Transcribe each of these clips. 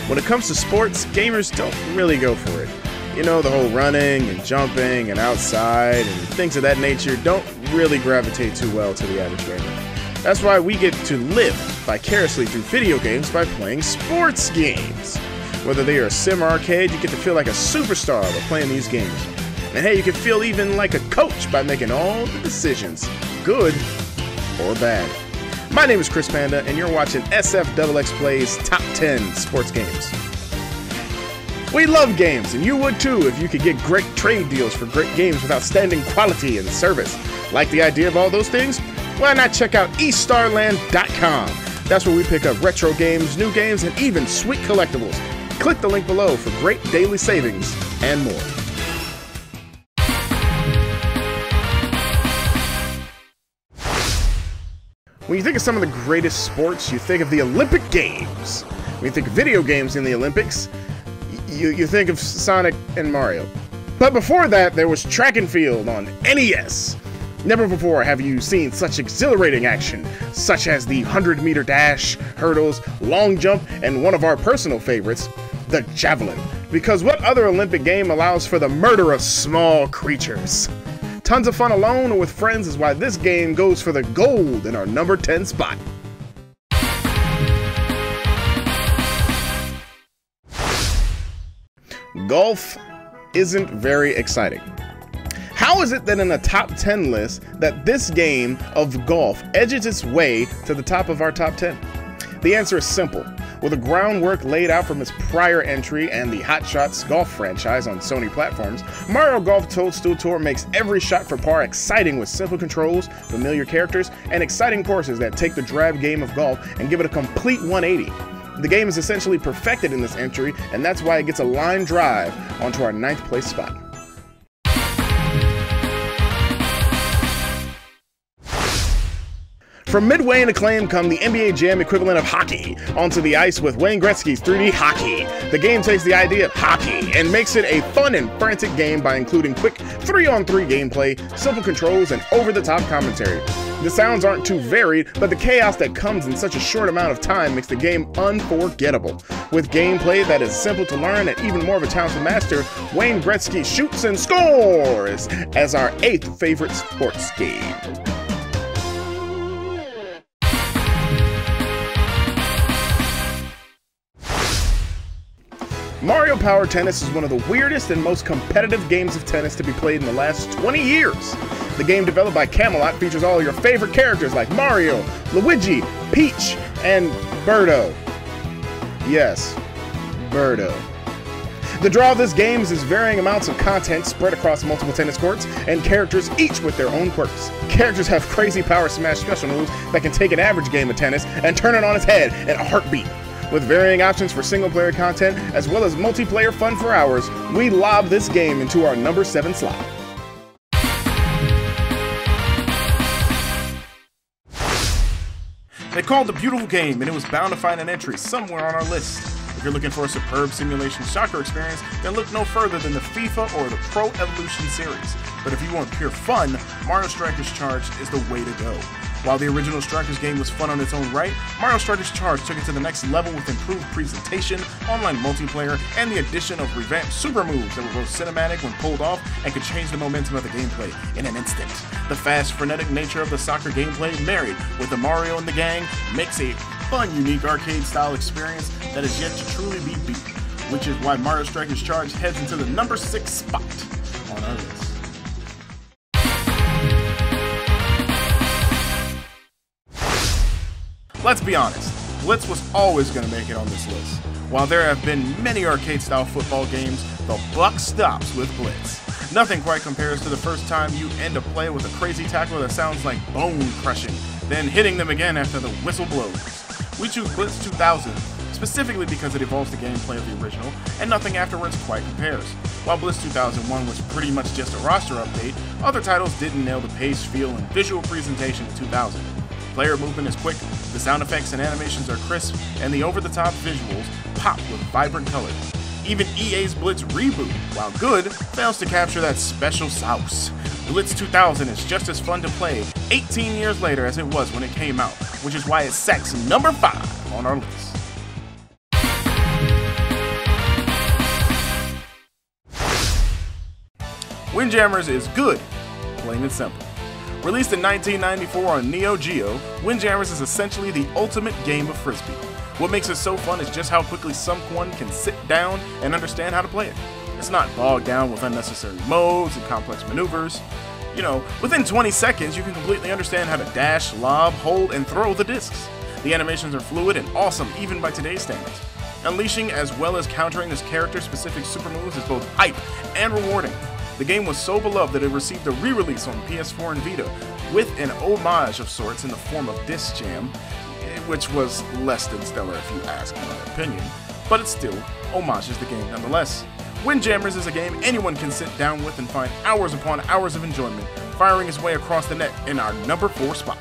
When it comes to sports, gamers don't really go for it. You know, the whole running and jumping and outside and things of that nature don't really gravitate too well to the average gamer. That's why we get to live vicariously through video games by playing sports games. Whether they are a sim or arcade, you get to feel like a superstar by playing these games. And hey, you can feel even like a coach by making all the decisions, good or bad. My name is Chris Panda, and you're watching sfxxPLAY's Top 10 Sports Games. We love games, and you would too if you could get great trade deals for great games with outstanding quality and service. Like the idea of all those things? Why not check out eStarland.com? That's where we pick up retro games, new games, and even sweet collectibles. Click the link below for great daily savings and more. When you think of some of the greatest sports, you think of the Olympic Games. When you think of video games in the Olympics, you think of Sonic and Mario. But before that, there was track and field on NES. Never before have you seen such exhilarating action, such as the 100-meter dash, hurdles, long jump, and one of our personal favorites, the javelin. Because what other Olympic game allows for the murder of small creatures? Tons of fun alone or with friends is why this game goes for the gold in our number 10 spot. Golf isn't very exciting. How is it that in a top 10 list that this game of golf edges its way to the top of our top 10? The answer is simple. With the groundwork laid out from its prior entry and the Hot Shots golf franchise on Sony platforms, Mario Golf Toadstool Tour makes every shot for par exciting with simple controls, familiar characters, and exciting courses that take the drab game of golf and give it a complete 180. The game is essentially perfected in this entry, and that's why it gets a line drive onto our 9th place spot. From Midway and Acclaim come the NBA Jam equivalent of hockey onto the ice with Wayne Gretzky's 3D Hockey. The game takes the idea of hockey and makes it a fun and frantic game by including quick 3-on-3 gameplay, simple controls, and over-the-top commentary. The sounds aren't too varied, but the chaos that comes in such a short amount of time makes the game unforgettable. With gameplay that is simple to learn and even more of a talented master, Wayne Gretzky shoots and scores as our 8th favorite sports game. Mario Power Tennis is one of the weirdest and most competitive games of tennis to be played in the last 20 years. The game, developed by Camelot, features all your favorite characters like Mario, Luigi, Peach, and Birdo. Yes, Birdo. The draw of this game is varying amounts of content spread across multiple tennis courts, and characters each with their own quirks. Characters have crazy power smash special moves that can take an average game of tennis and turn it on its head in a heartbeat. With varying options for single-player content, as well as multiplayer fun for hours, we lob this game into our number 7 slot. They called it a beautiful game, and it was bound to find an entry somewhere on our list. If you're looking for a superb simulation soccer experience, then look no further than the FIFA or the Pro Evolution series. But if you want pure fun, Mario Strikers Charged is the way to go. While the original Strikers game was fun on its own right, Mario Strikers Charged took it to the next level with improved presentation, online multiplayer, and the addition of revamped super moves that were both cinematic when pulled off and could change the momentum of the gameplay in an instant. The fast, frenetic nature of the soccer gameplay, married with the Mario and the gang, makes a fun, unique arcade-style experience that is yet to truly be beat, which is why Mario Strikers Charged heads into the number 6 spot on our list. Let's be honest, Blitz was always going to make it on this list. While there have been many arcade-style football games, the buck stops with Blitz. Nothing quite compares to the first time you end a play with a crazy tackle that sounds like bone-crushing, then hitting them again after the whistle blows. We choose Blitz 2000, specifically because it evolves the gameplay of the original, and nothing afterwards quite compares. While Blitz 2001 was pretty much just a roster update, other titles didn't nail the pace, feel, and visual presentation of 2000. Player movement is quick, the sound effects and animations are crisp, and the over-the-top visuals pop with vibrant color. Even EA's Blitz reboot, while good, fails to capture that special sauce. Blitz 2000 is just as fun to play 18 years later as it was when it came out, which is why it sacks number 5 on our list. Windjammers is good, plain and simple. Released in 1994 on Neo Geo, Windjammers is essentially the ultimate game of Frisbee. What makes it so fun is just how quickly someone can sit down and understand how to play it. It's not bogged down with unnecessary modes and complex maneuvers. You know, within 20 seconds you can completely understand how to dash, lob, hold, and throw the discs. The animations are fluid and awesome even by today's standards. Unleashing as well as countering this character-specific super moves is both hype and rewarding. The game was so beloved that it received a re-release on PS4 and Vita, with an homage of sorts in the form of Disc Jam, which was less than stellar if you ask my opinion, but it still homages the game nonetheless. Windjammers is a game anyone can sit down with and find hours upon hours of enjoyment, firing his way across the net in our number 4 spot.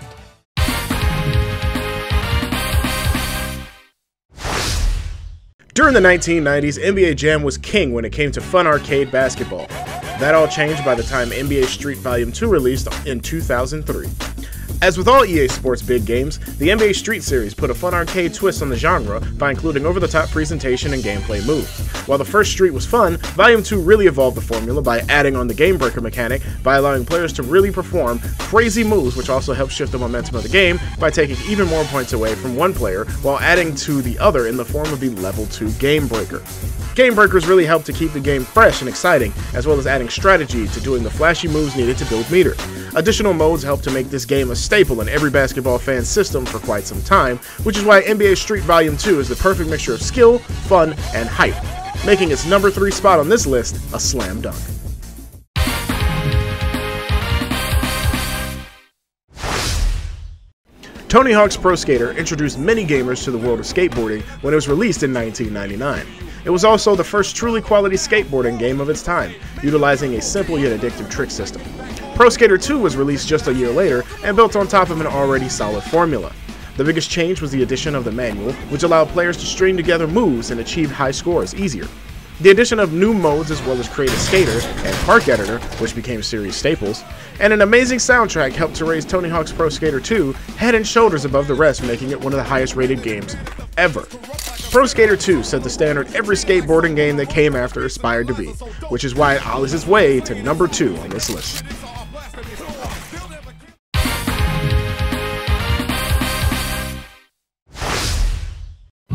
During the 1990s, NBA Jam was king when it came to fun arcade basketball. That all changed by the time NBA Street Volume 2 released in 2003. As with all EA Sports big games, the NBA Street series put a fun arcade twist on the genre by including over-the-top presentation and gameplay moves. While the first Street was fun, Volume 2 really evolved the formula by adding on the Game Breaker mechanic by allowing players to really perform crazy moves, which also helped shift the momentum of the game by taking even more points away from one player while adding to the other in the form of the Level 2 Game Breaker. Game Breakers really helped to keep the game fresh and exciting, as well as adding strategy to doing the flashy moves needed to build meter. Additional modes helped to make this game a staple in every basketball fan's system for quite some time, which is why NBA Street Volume 2 is the perfect mixture of skill, fun, and hype, making its number 3 spot on this list a slam dunk. Tony Hawk's Pro Skater introduced many gamers to the world of skateboarding when it was released in 1999. It was also the first truly quality skateboarding game of its time, utilizing a simple yet addictive trick system. Pro Skater 2 was released just a year later and built on top of an already solid formula. The biggest change was the addition of the manual, which allowed players to string together moves and achieve high scores easier. The addition of new modes as well as Create a Skater and Park Editor, which became series staples, and an amazing soundtrack helped to raise Tony Hawk's Pro Skater 2 head and shoulders above the rest, making it one of the highest rated games ever. Pro Skater 2 set the standard every skateboarding game that came after aspired to be, which is why it ollies its way to number 2 on this list.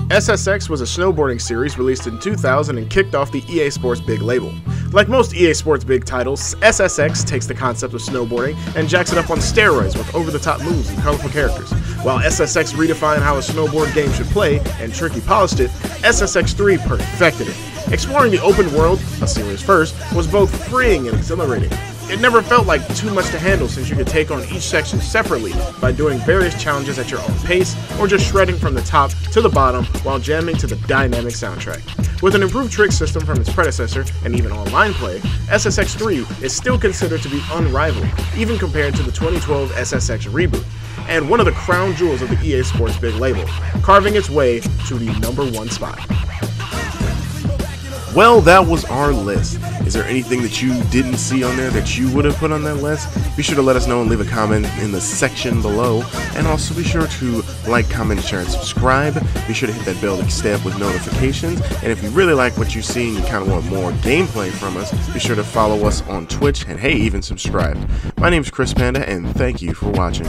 SSX was a snowboarding series released in 2000 and kicked off the EA Sports big label. Like most EA Sports big titles, SSX takes the concept of snowboarding and jacks it up on steroids with over-the-top moves and colorful characters. While SSX redefined how a snowboard game should play and Tricky polished it, SSX3 perfected it. Exploring the open world, a series first, was both freeing and exhilarating. It never felt like too much to handle since you could take on each section separately by doing various challenges at your own pace or just shredding from the top to the bottom while jamming to the dynamic soundtrack. With an improved trick system from its predecessor and even online play, SSX3 is still considered to be unrivaled, even compared to the 2012 SSX reboot, and one of the crown jewels of the EA Sports big label, carving its way to the number 1 spot. Well, that was our list. Is there anything that you didn't see on there that you would have put on that list? Be sure to let us know and leave a comment in the section below. And also be sure to like, comment, share, and subscribe. Be sure to hit that bell to stay up with notifications. And if you really like what you see and you kind of want more gameplay from us, be sure to follow us on Twitch and hey, even subscribe. My name's Chris Panda, and thank you for watching.